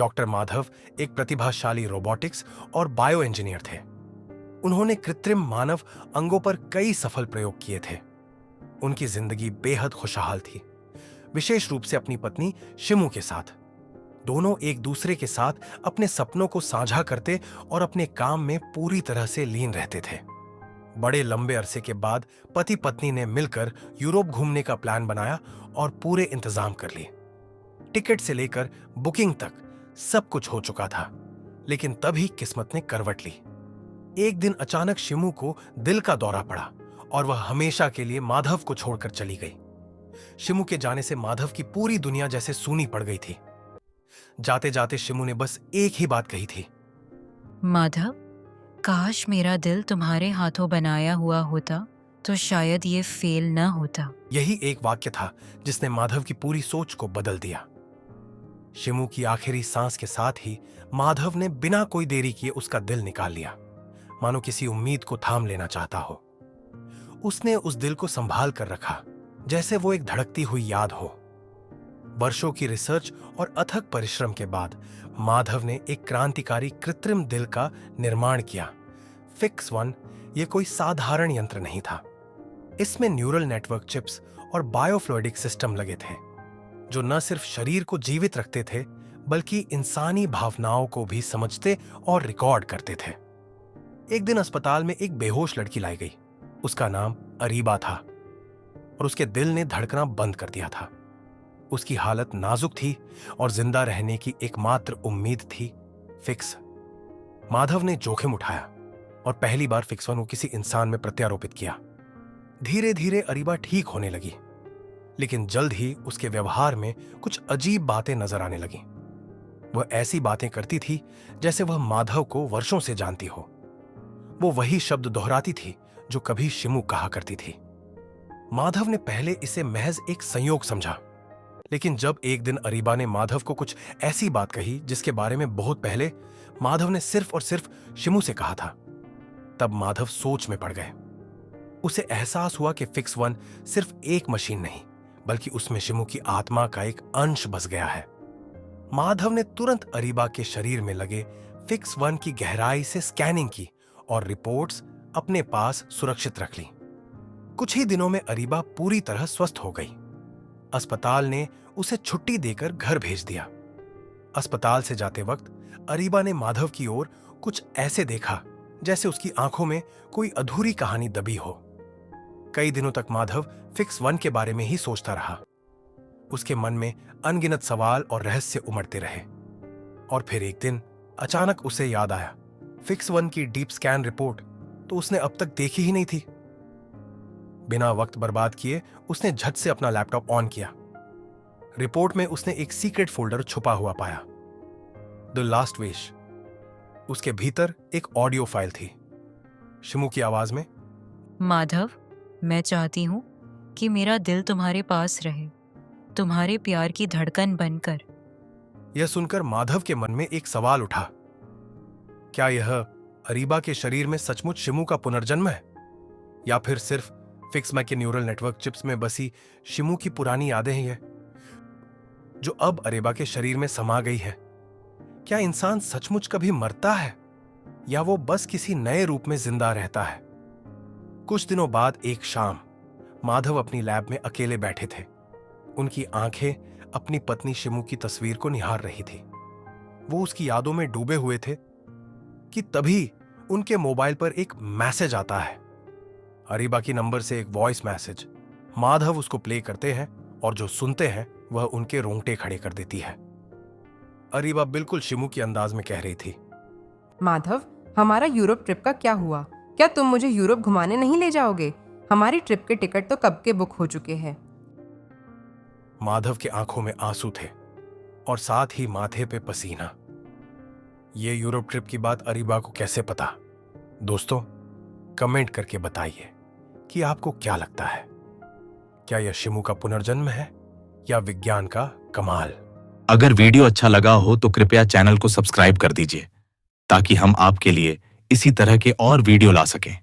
Doctor Madhav एक प्रतिभाशाली robotics और बायो इंजीनियर थे। उन्होंने कृत्रिम मानव अंगों पर कई सफल प्रयोग किए थे। उनकी जिंदगी बेहद खुशहाल थी, विशेष रूप से अपनी पत्नी शिमू के साथ। दोनों एक दूसरे के साथ अपने सपनों को साझा करते और अपने काम में पूरी तरह से लीन रहते थे। बड़े लंबे अरसे के बाद पति पत्नी ने मिलकर यूरोप घूमने का प्लान बनाया और पूरे इंतजाम कर लिए। टिकट से लेकर बुकिंग तक सब कुछ हो चुका था, लेकिन तभी किस्मत ने करवट ली। एक दिन अचानक शिमू को दिल का दौरा पड़ा और वह हमेशा के लिए माधव को छोड़कर चली गई। शिमू के जाने से माधव की पूरी दुनिया जैसे सूनी पड़ गई थी। जाते जाते शिमू ने बस एक ही बात कही थी, माधव, काश मेरा दिल तुम्हारे हाथों बनाया हुआ होता तो शायद ये फेल न होता। यही एक वाक्य था जिसने माधव की पूरी सोच को बदल दिया। शिमू की आखिरी सांस के साथ ही माधव ने बिना कोई देरी किए उसका दिल निकाल लिया, मानो किसी उम्मीद को थाम लेना चाहता हो। उसने उस दिल को संभाल कर रखा जैसे वो एक धड़कती हुई याद हो। वर्षों की रिसर्च और अथक परिश्रम के बाद माधव ने एक क्रांतिकारी कृत्रिम दिल का निर्माण किया। फिक्स वन ये कोई साधारण यंत्र नहीं था। इसमें न्यूरल नेटवर्क चिप्स और बायोफ्लूइडिक सिस्टम लगे थे, जो न सिर्फ शरीर को जीवित रखते थे बल्कि इंसानी भावनाओं को भी समझते और रिकॉर्ड करते थे। एक दिन अस्पताल में एक बेहोश लड़की लाई गई। उसका नाम अरीबा था और उसके दिल ने धड़कना बंद कर दिया था। उसकी हालत नाजुक थी और जिंदा रहने की एकमात्र उम्मीद थी फिक्स। माधव ने जोखिम उठाया और पहली बार फिक्स वन को किसी इंसान में प्रत्यारोपित किया। धीरे धीरे अरीबा ठीक होने लगी, लेकिन जल्द ही उसके व्यवहार में कुछ अजीब बातें नजर आने लगी। वह ऐसी बातें करती थी जैसे वह माधव को वर्षों से जानती हो। वो वही शब्द दोहराती थी जो कभी शिमू कहा करती थी। माधव ने पहले इसे महज एक संयोग समझा, लेकिन जब एक दिन अरीबा ने माधव को कुछ ऐसी बात कही जिसके बारे में बहुत पहले माधव ने सिर्फ और सिर्फ शिमू से कहा था, तब माधव सोच में पड़ गए। उसे एहसास हुआ कि फिक्स वन सिर्फ एक मशीन नहीं, बल्कि उसमें शिमू की आत्मा का एक अंश बस गया है। माधव ने तुरंत अरीबा के शरीर में लगे फिक्स वन की गहराई से स्कैनिंग की और रिपोर्ट्स अपने पास सुरक्षित रख ली। कुछ ही दिनों में अरीबा पूरी तरह स्वस्थ हो गई। अस्पताल ने उसे छुट्टी देकर घर भेज दिया। अस्पताल से जाते वक्त अरीबा ने माधव की ओर कुछ ऐसे देखा जैसे उसकी आंखों में कोई अधूरी कहानी दबी हो। कई दिनों तक माधव फिक्स वन के बारे में ही सोचता रहा। उसके मन में अनगिनत सवाल और रहस्य उमड़ते रहे। और फिर एक दिन अचानक उसे याद आया, फिक्स वन की डीप स्कैन रिपोर्ट तो उसने अब तक देखी ही नहीं थी। बिना वक्त बर्बाद किए उसने झट से अपना लैपटॉप ऑन किया। रिपोर्ट में उसने एक सीक्रेट फोल्डर छुपा हुआ पाया, द लास्ट विश। उसके भीतर एक ऑडियो फाइल थी। शिमू की आवाज में, माधव, मैं चाहती हूँ कि मेरा दिल तुम्हारे पास रहे, तुम्हारे प्यार की धड़कन बनकर। यह सुनकर माधव के मन में एक सवाल उठा, क्या यह अरीबा के शरीर में सचमुच शिमू का पुनर्जन्म है, या फिर सिर्फ फिक्स मैक के न्यूरल नेटवर्क चिप्स में बसी शिमू की पुरानी यादें हैं जो अब अरीबा के शरीर में समा गई है। क्या इंसान सचमुच कभी मरता है या वो बस किसी नए रूप में जिंदा रहता है? कुछ दिनों बाद एक शाम माधव अपनी लैब में अकेले बैठे थे। उनकी आंखें अपनी पत्नी शिमू की तस्वीर को निहार रही थी। वो उसकी यादों में डूबे हुए थे कि तभी उनके मोबाइल पर एक मैसेज आता है, अरीबा की नंबर से एक वॉइस मैसेज। माधव उसको प्ले करते हैं और जो सुनते हैं वह उनके रोंगटे खड़े कर देती है। अरीबा बिल्कुल शिमू की अंदाज में कह रही थी, माधव, हमारा यूरोप ट्रिप का क्या हुआ? क्या तुम मुझे यूरोप घुमाने नहीं ले जाओगे? हमारी ट्रिप के टिकट तो कब के बुक हो चुके हैं। माधव के आंखों में आंसू थे और साथ ही माथे पे पसीना। ये यूरोप ट्रिप की बात अरीबा को कैसे पता? दोस्तों, कमेंट करके बताइए कि आपको क्या लगता है, क्या यह शिमू का पुनर्जन्म है या विज्ञान का कमाल? अगर वीडियो अच्छा लगा हो तो कृपया चैनल को सब्सक्राइब कर दीजिए ताकि हम आपके लिए इसी तरह के और वीडियो ला सकें।